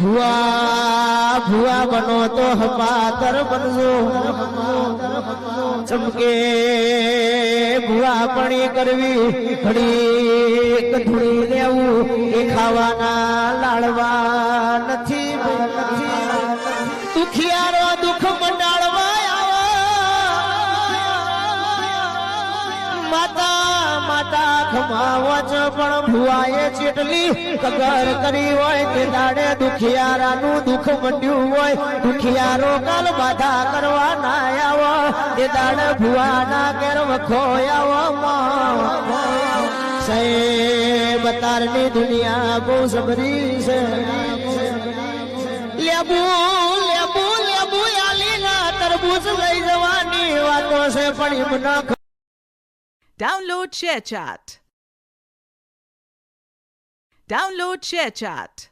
ભુવા ભુવા બનો તો હપાતર બનજો ચમકે ભુવા પણી કરવી ઘડી કધુડી લેવું એ ખાવાના લાડવા નથી દુખિયારો દુઃખ મંડાળવા માતા માતા ખમાવો છો પણ ભુવાએ ચેટલી કગર કરી હોય તે દાડે દુખિયારાનું દુઃખ મંડ્યું હોય દુખિયારો કાલ બાધા કરવા ના આવો તે દાડે ભુવાના ઘેર વખો આવો સાહેબ તારની દુનિયા બહુ સબરી છે લેબુ લેબુ લેબુ આલીના તરબૂચ લઈ જવાની વાતો છે પણ એમ ન Download ShareChat. Download ShareChat.